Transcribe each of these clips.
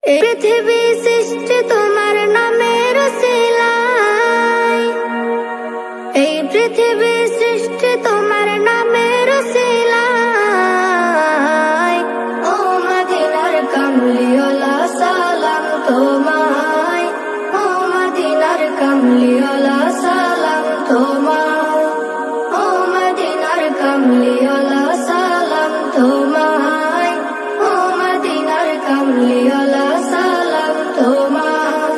এই পৃথিবী সৃষ্টি তোমার নামের উসিলায়, এই পৃথিবী সৃষ্টি তোমার নামের উসিলায়। ও মদিনার কামলিওয়ালা সালাম তোমায়, ও মদিনার কামলিওয়ালা সালাম তোমায়, ও মদিনার কামলিওয়ালা সালাম তোমায়, ও মদিনার কামলিওয়ালা সালাম তোমায়।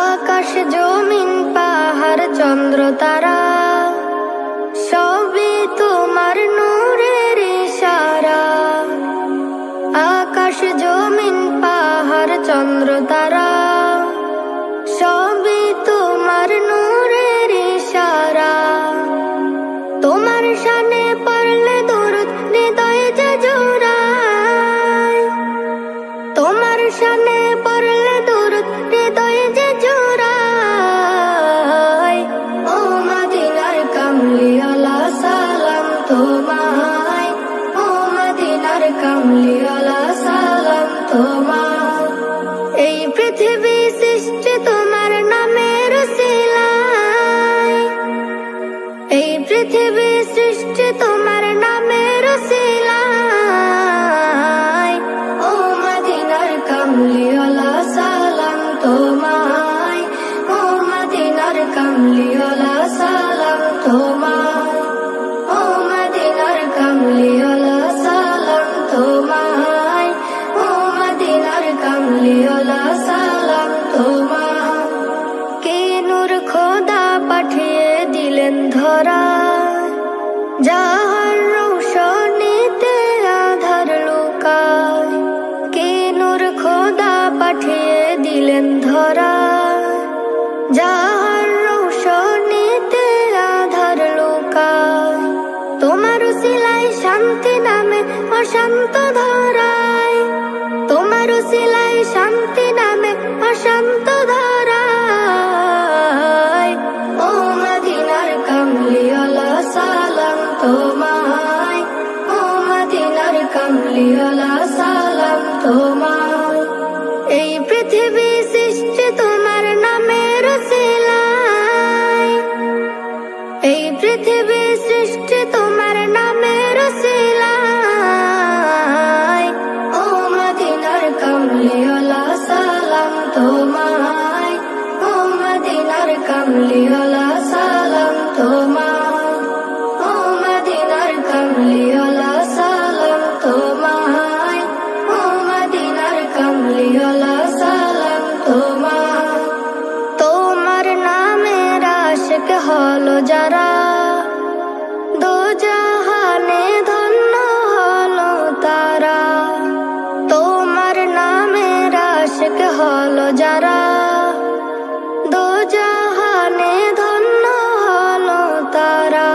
আকাশ জমিন পাহাড় চন্দ্র তারা সবই তোমার নূরের ইশারা। আকাশ জমিন পাহাড় চন্দ্র তারা সবই তোমার নূরের ইশারা। তোমার শানে পড়লে দরুদ হৃদয়ে যে জোড়ায়, তোমার শানে পড়লে দরুদ হৃদয়ে যে জোড়ায়। ও মদিনার কামলিওয়ালা সালাম তোমায়, ও মদিনার কামলিওয়ালা সালাম তোমায়। এই পৃথিবী সৃষ্টি তোমার নামের উসিলায়, এই পৃথিবী সৃষ্টি তোমার নামের উসিলায়। ও মদিনার কামলিওয়ালা সালাম তোমায়, ও মদিনার কামলিওয়ালা সালাম তোমায়, ও মদিনার কামলিওয়ালা সালাম তোমায়, ও মদিনার কামলিওয়ালা সালাম তোমায়। কে নূর খোদা পাঠিয়ে দিলেন ধরা, যাহার রৌশনীতে আধার লুকায়। কে নূর খোদা পাঠিয়ে দিলেন ধরা, যাহার রৌশনীতে আধার লুকায়। তোমার উসিলায় শান্তি নামে অশান্ত ধরায়, তোমার উসিলায় শান্তি নামে অশান্ত ধরায়। ও মদিনার কামলিওয়ালা সালাম তোমায়, ও মদিনার কামলিওয়ালা সালাম তোমায়। এই পৃথিবী সৃষ্টি তোমার নামের উসিলায়, এই পৃথিবী সৃষ্টি তোমার নামের উসিলায়। ও মদিনার কামলিওয়ালা সালাম তোমায়, ও মদিনার কামলিওয়ালা সালাম তোমায়, ও মদিনার কামলিওয়ালা সালাম তোমায়, ও মদিনার কামলিওয়ালা সালাম তোমায়। তোমার নামের আশিক হলো যারা, দোজাহানে ধন্য হলো তারা। তোমার নামের আশিক হলো যারা, দোজাহানে ধন্য হলো তারা।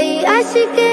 এই আশিকে